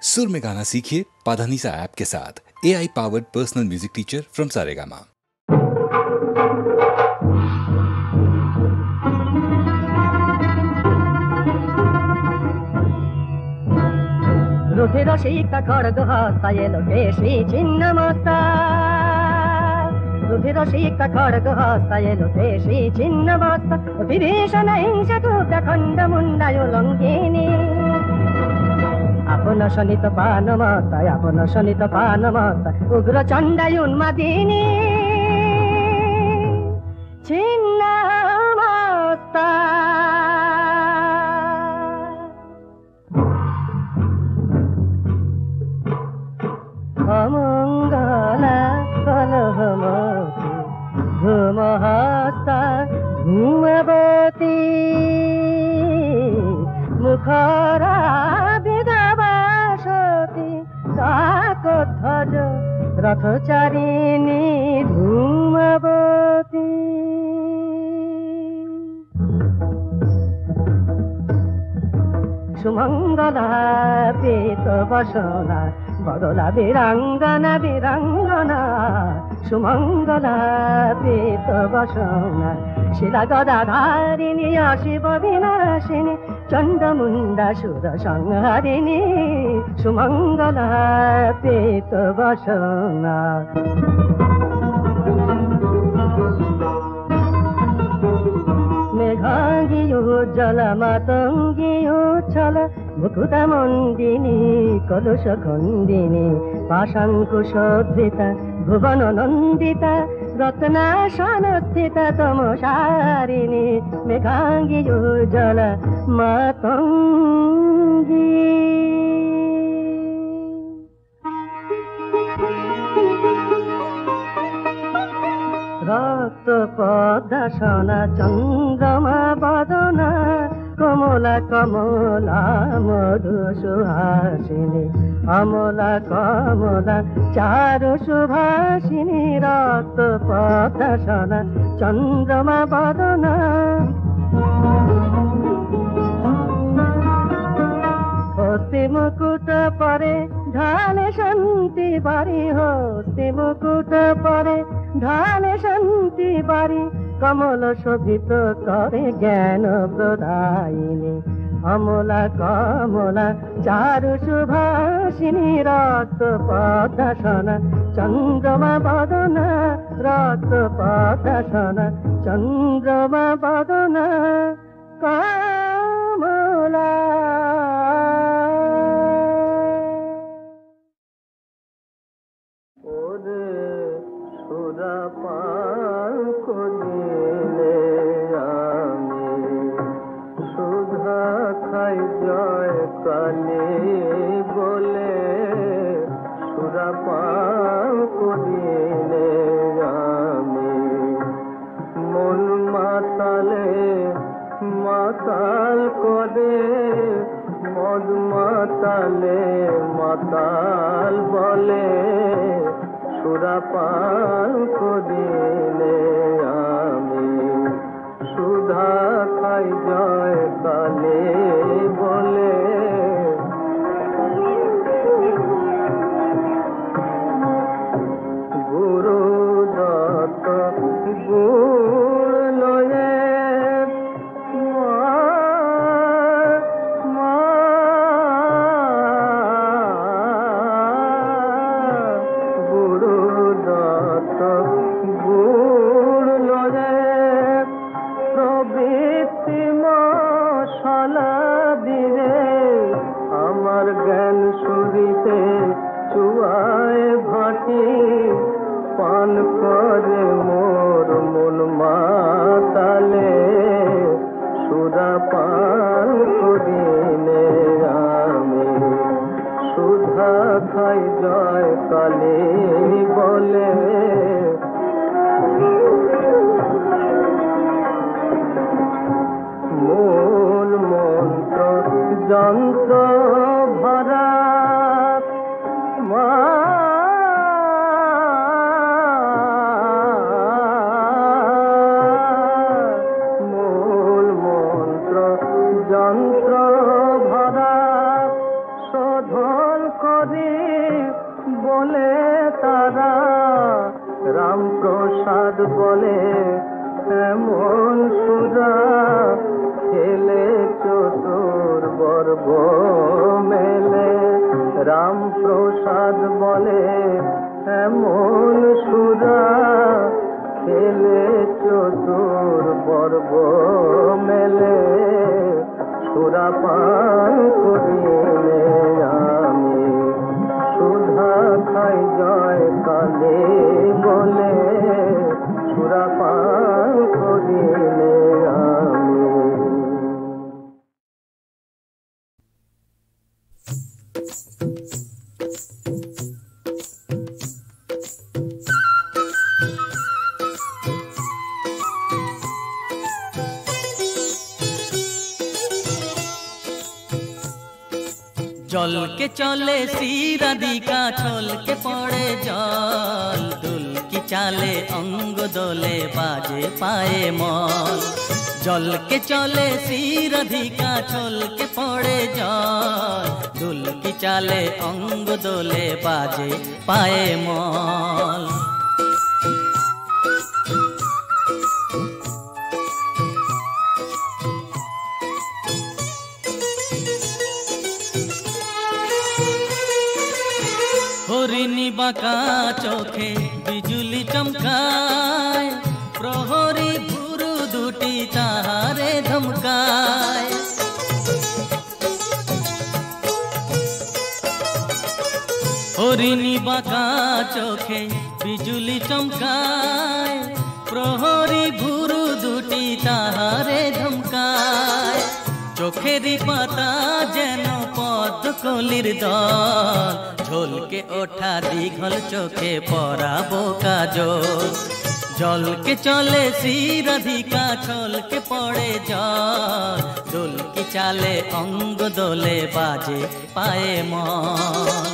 सुर में गाना सीखिए पाधानीसा ऐप के साथ। AI powered personal music teacher from Saregama. रुधिर शीत खड्ग हस्ता एलो केशी छिन्न मस्ता रुधिर शीत खड्ग हस्ता एलो केशी छिन्न मस्ता विभीषण हिंसा टुप्त खण्ड मुण्डायो लङ्किनी आपन शनित पान मस्ता आपन शनित पान मस्ता उग्र चण्डायो उन्मादिनी छिन्न मस्ता अमङ्गला कलहमती धूमहस्ता धूमवती मुखरा विधवा सती काकध्वज रथचारिणी धूमवती सुमङ्गला पीतवसना बदला वीराङ्गना वीराङ्गना सुमङ्गला पीतवसना शिला गदाधारिणी शिव विनाशिनी चण्डमुण्डा सुर संहारिणी सुमङ्गला पीतवसना मेघाङ्गियो जलमातङ्गियो छल मुकुटमण्डिनी कलुषखण्डिनी पाषाङ्कुशोद्धृता भुवननन्दिता रत्नासनस्थिता तमसारिणी मेघाङ्गियो जलमातङ्गी रक्त पद्मसना चन्द्रमा बदना कमला कमला मधु सुहासिनी अमला कमला चारु सुभासिनी रक्त पद्मसना चन्द्रमा बदना हस्ती मुकुट परे ढाले शान्ति बारी हस्ती मुकुट परे ढाले शान्ति बारी कमल शोभित करे ज्ञान प्रदायिनी अमला कमला चारु सुभासिनी रक्त पद्मसना चन्द्रमा बदना रक्त पद्मसना चन्द्रमा बदना कमला মাতাল করে মদ মাতালে মাতাল বলে সুরাপান করিলে আমি সুধা খাই জয় কালে বলে গুরু দত্ত গুড় লয়ে পান করে মোর মন মাতালে সুরা পান করিলে আমি সুধা খাই জয় কালে বলে মূল মন্ত্র যন্ত্র ভরা যন্ত্র ভরা শোধ পাগল করে বলে তারা, রামপ্রসাদ বলে এমন সুরা, ছেলে চতুর বর্গ মেলে। রামপ্রসাদ বলে এমন সুরা, ছেলে চতুর বর্গ মেলে। সুরা পান করিলে আমি সুধা খাই জয় কালে বলে। সুরা পান করিলে আমি। জল के चले सीराधिका छोल के पड़े जल, दुल की चाले अंग दोले बाजे पाए मल। जल के चले सीराधिका छोल के पड़े जल, दुल की चाले अंग दोले बाजे पाए मल। हरिणी बाका चोखे बिजुली चमकाय, प्रहरी भुरु दुटी ताहारे धमकाय। हरिणी बाका चोखे बिजुली चमकाय, प्रहरी भुरु दुटी ताहारे धमकाय। चोखेरी पाता जेन पद्म कलिर दल, झोल के ओठा दीघल चोखे पराबो काजल। जल के चले सीराधिका छोल के पड़े जल, दुल की चाले अंग दोले बाजे पाए मल।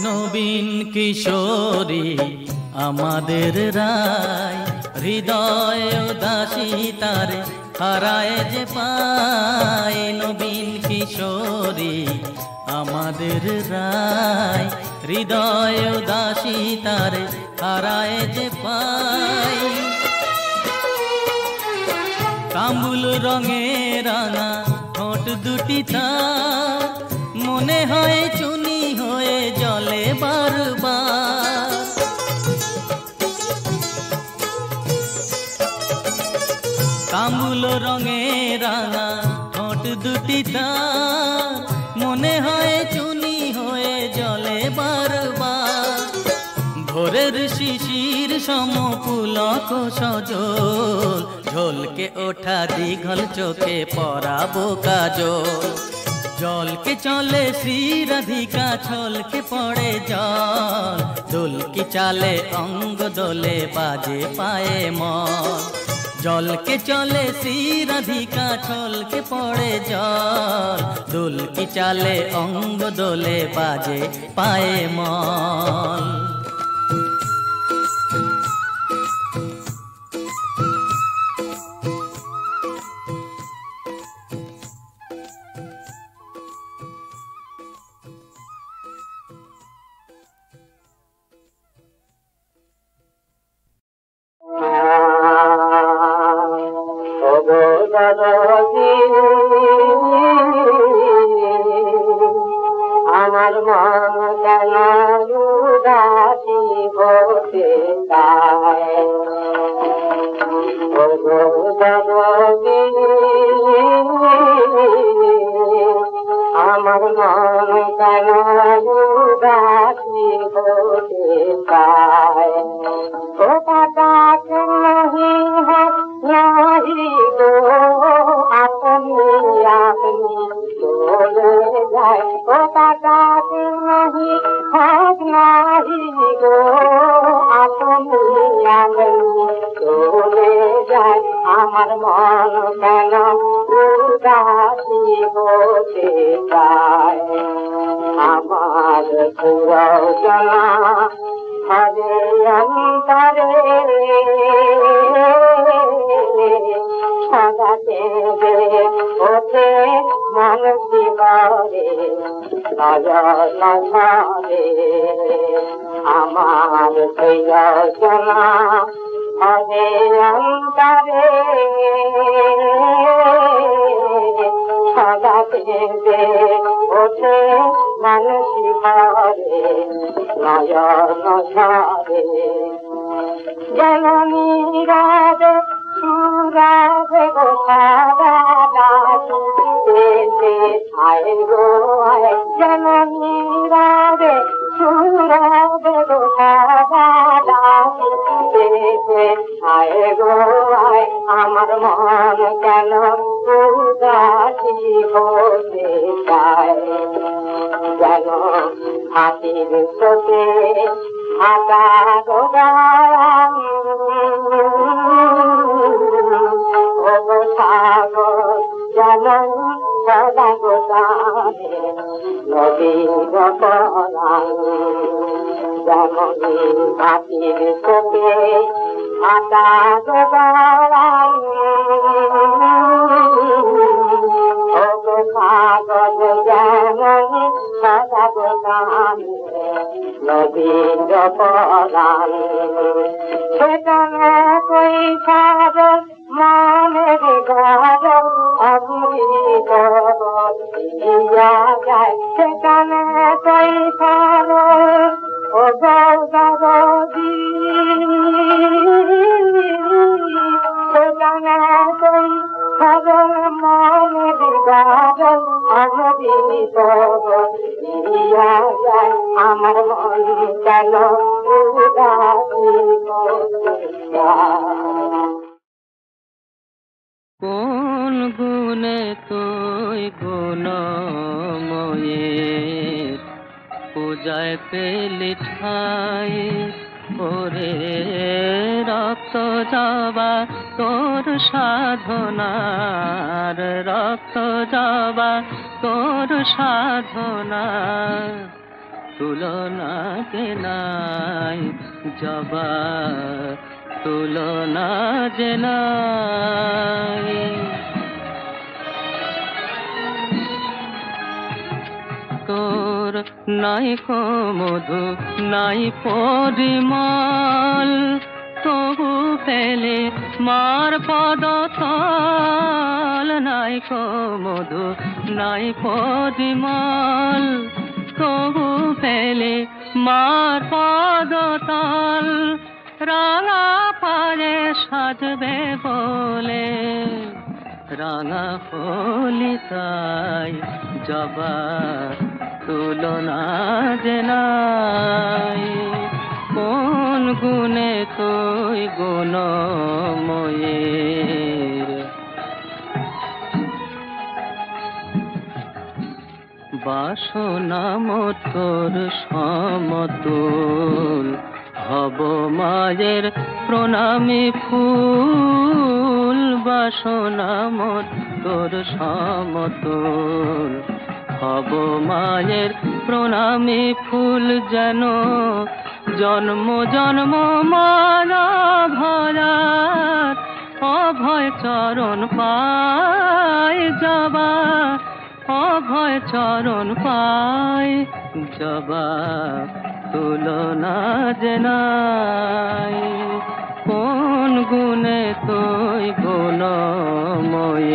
নবীন কিশোরী আমাদের রায়, হৃদয় উদাসী তারে হারায় যে পায়। নবীন কিশোরী আমাদের রায়, হৃদয় উদাসী তারে হারায় যে পায়। কামুল রঙে রাঙা ঠোঁট দুটি তার, মনে হয় চুনি হয়ে জলে বারবার। কামুল রঙে রাঙা ঠোঁট দুটি তার, মনে হয় চুনি হয়ে জলে বারবার। ভোরের শিশির সম পুলক সজল, ঝোল के ওঠা দীঘল চোখে পরাবো কাজল। जल के चले सीराधिका छोल के पड़े जल, दुल की चाले अंग दोले बाजे पाए मल। जल के चले सीराधिका छोल के पड़े जल, दुल की चाले अंग दोले बाजे पाए मल। আমার মন কেন উদাসী হতে চায়, আমার মন কেন উদাসী হতে চায়। ও কাটাক নাহি है नहीं गो अपनी अपनी चले जाए। ओ काटाक नहीं है नहीं गो अपनी अपनी चले जाए। আমার মন কেন উদাসী হতে চায় আমার পুরোজনা হরে অন্তরে সদা দেবে ওঠে মন শিবরে নয়ন ঝরে আমার প্রিয়জনা হরে অন্তরে সদা দেবে ওঠে মন শিবরে নয়ন ঝরে জননী রাধে সুরাধে গো সারা আয় গো আয় জননী রাধে সুরাধে গো সারা আয় গো আয় আমার মন কেন উদাসী হতে চায় যেন হাতির চোখে আকা গোদাম সাগর জনন সদা গোদামে নদীর পরাণ যেমন হাতির চোখে আকা গোদাম সাগর যেমন সদা গোদামে নদীর পরাণ সেখানে কই সাগর মনের গরম অমৃত দিয়া যায় সেখানে কই সাগর ও গৌরবী সেখানে কই সাগর মনের গরম অমৃত দিয়া যায় আমার মন কেন উদাসী কোন গুণে তুই গুণময়ের পূজায় পেলি ঠাই ওরে রক্ত যাবা তোর সাধনার রক্ত যাবা তোর সাধনার তুলনা কে নাই জবা তুলনা যে নাই তোর নাই কো মধু নাই পরিমল তবু পেলে মার পদতল নাই কো মধু নাই পরিমল তবু পেলে মার পদতল রাঙা পারে সাজবে বলে রাঙা ফলিতাই জবা তুলনা যে নাই কোন গুণে তুই গুণময়ের বাসনা মোর সমতুল হব মায়ের প্রণামী ফুল বাসনা মোর সমতুল হব মায়ের প্রণামী ফুল যেন জন্ম জন্ম মানা ভরার অভয় চরণ পায় জবা অভয় চরণ পায় জবা তুলনা যে নাই কোন গুণে তুই গুণময়ের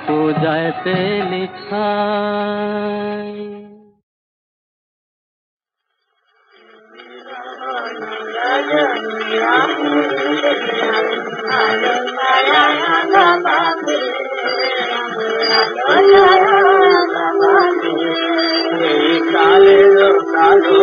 পূজায় পেলি ঠাই কালের কালো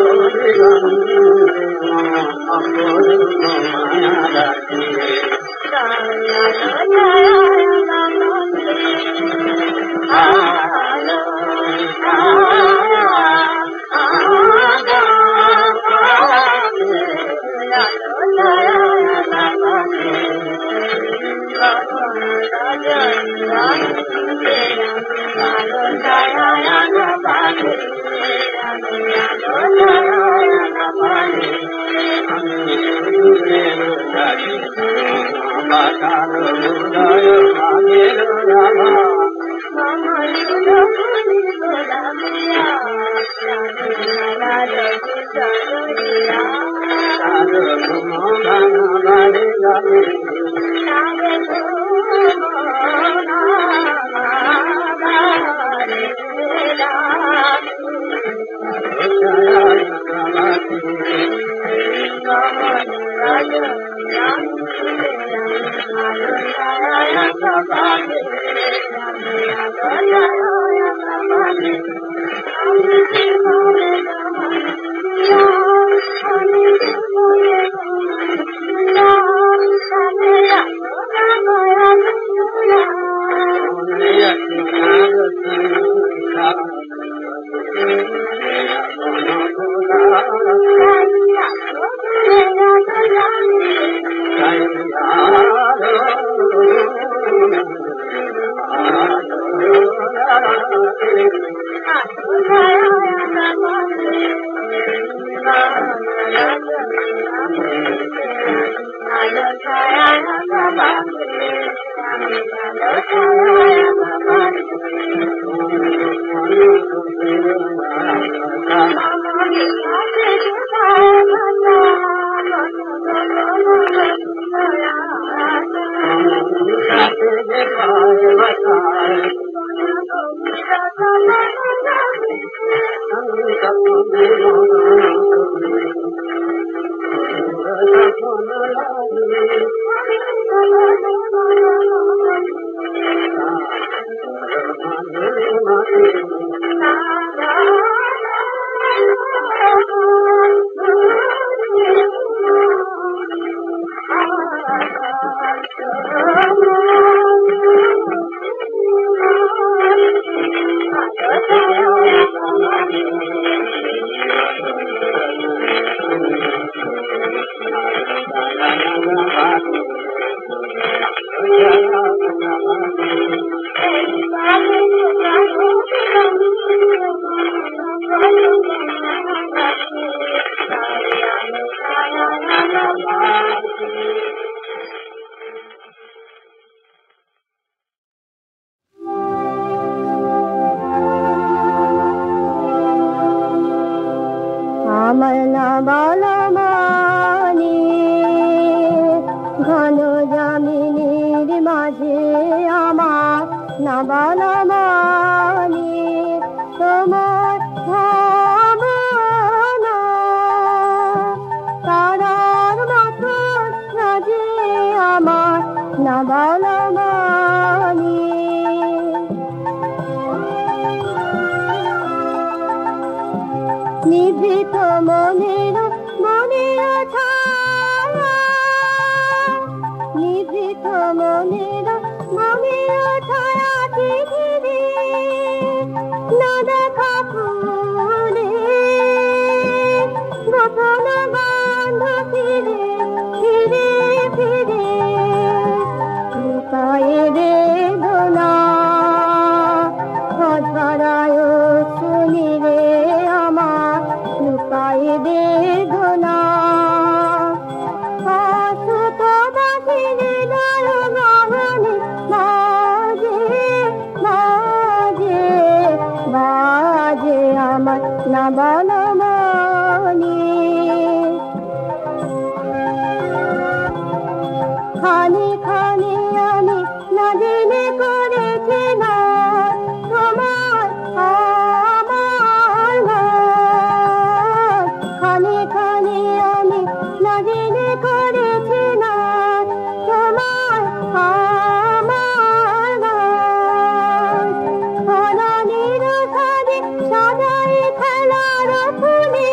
সাজাই খেলার ফুলে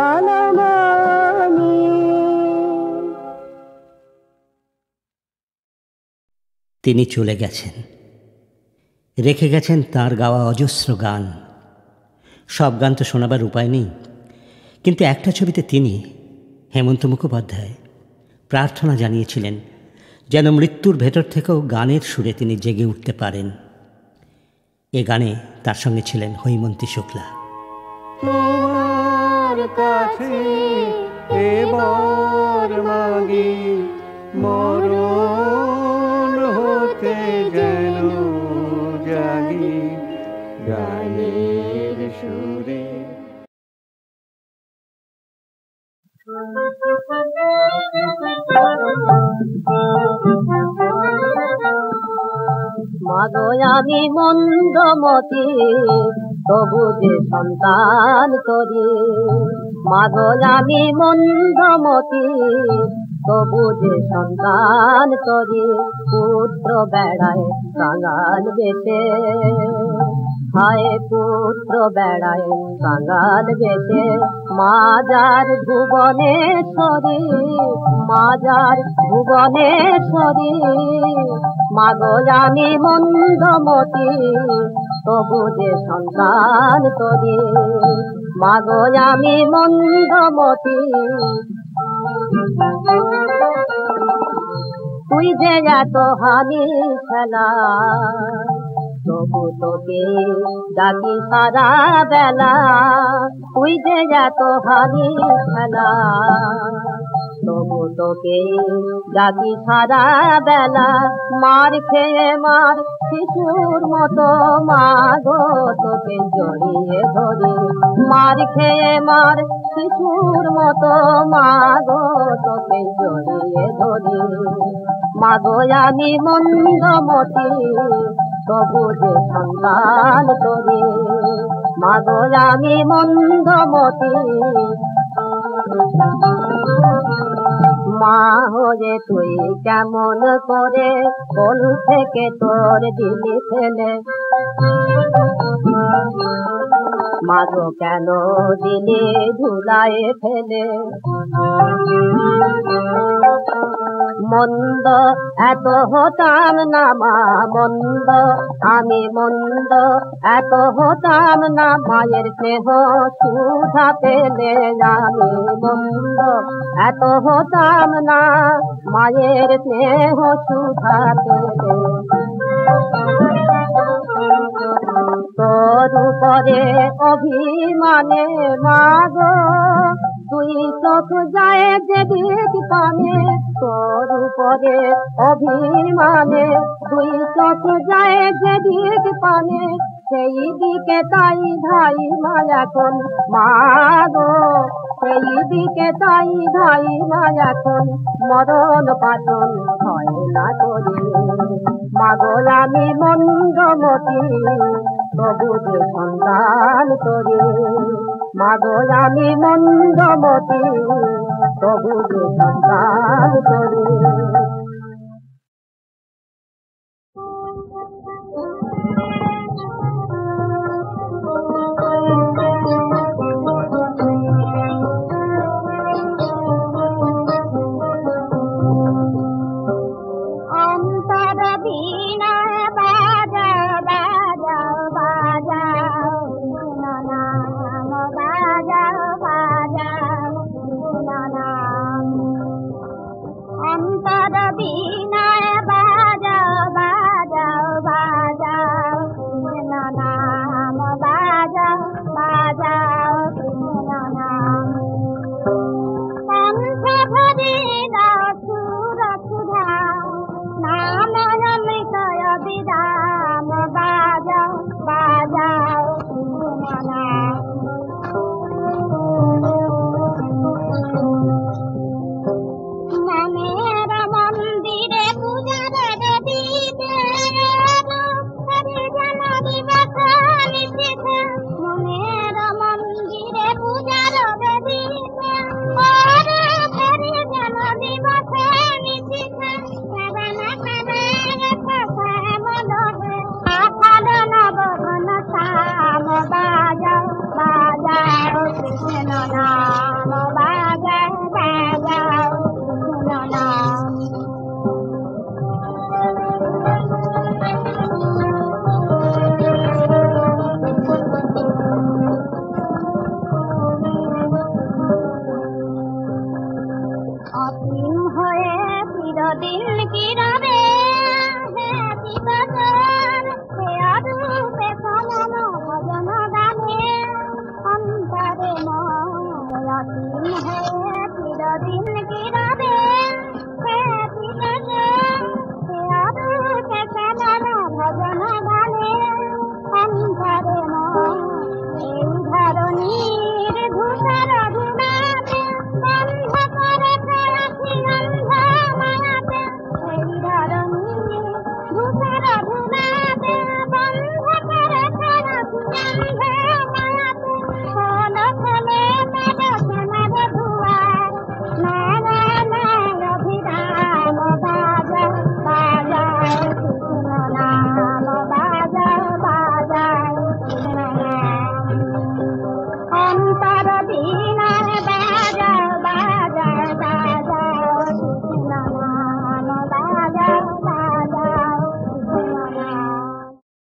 জানলাম আমি। তিনি চলে গেছেন, রেখে গেছেন তার গাওয়া অজস্র গান। সব গান তো শোনাবার উপায় নেই, কিন্তু একটা ছবিতে তিনি, হেমন্ত মুখোপাধ্যায়, প্রার্থনা জানিয়েছিলেন যেন মৃত্যুর ভেতর থেকেও গানের সুরে তিনি জেগে উঠতে পারেন। এ গানে তার সঙ্গে ছিলেন হৈমন্তী শুক্লা। তোমার কাছে এবার মাগি মরণ হতে যেন জাগি গানের সুরে। মাগো আমি মন্দমতি তবু যে সন্তান তরি। মাগো আমি মন্দমতি তবু যে সন্তান তরি। পুত্র বেড়ায় কাঙাল বেশে, হায় পুত্র বেড়ায় কাঙাল বেশে। মাজার ভুবনেশ্বরী, মাজার ভুবনেশ্বরী। মাগো আমি মন্দমতি তবু যে সন্তান তরি। মাগো আমি মন্দমতি। তুই যে এত হানি খেলা, তবু তোকে ডাকি সারা বেলা। তুই যে এত হানি খেলা, তবু তোকে ডাকি সারা বেলা। মার খেয়ে মার শিশুর মতো মাগো তোকে জড়িয়ে ধরি। মার খেয়ে মার শিশুর মতো মাগো তোকে জড়িয়ে ধরি। মাগো আমি মন্দমতি তবু যে সন্তান তরি। মাগো আমি মন্দমতি। মা হয়ে তুই কেমন করে কোল থেকে তোর দিলি ফেলে। মাগো কেন দিলি ধুলায় ফেলে। মন্দ এত হতাম না মা, মন্দ আমি মন্দ এত হতাম না। মায়ের স্নেহ সুধা পেলে আমি মন্দ এত হতাম না। মায়ের স্নেহ সুধা পেলে। তোর উপরে অভিমানে মাগো তুই চোখ যায় যেদিক পানে। তোর উপরে অভিমানে তুই চোখ যায় যেদিক পানে। সেই দিকে তাই ধাই মায়াখন মাগো, সেই দিকে তাই ধাই মায়াখন। মরণ পাচন হয় না করি। মাগো আমি মন্দমতি তবু যে সন্তান তরি। মাগো আমি মন্দমতি তবু যে সন্তান তরি। অন্তর দিন গিরাবে খেতে অদূতে চলন ভজন গানে অন্ধরে এই ধরণীর ধূসর ধুনাতে বন্ধ করে আছি অন্ধ মায়াতে এই ধরণীর ধূসর ধুনাতে বন্ধ করে আছি অন্ধ মায়াতে কোন ফলে মেলো সোনার দুয়ার নানা নাম অভিরাম বাজা বাজা কৃষ্ণ নাম বাজা বাজা কৃষ্ণ নাম অন্তর দিয়ে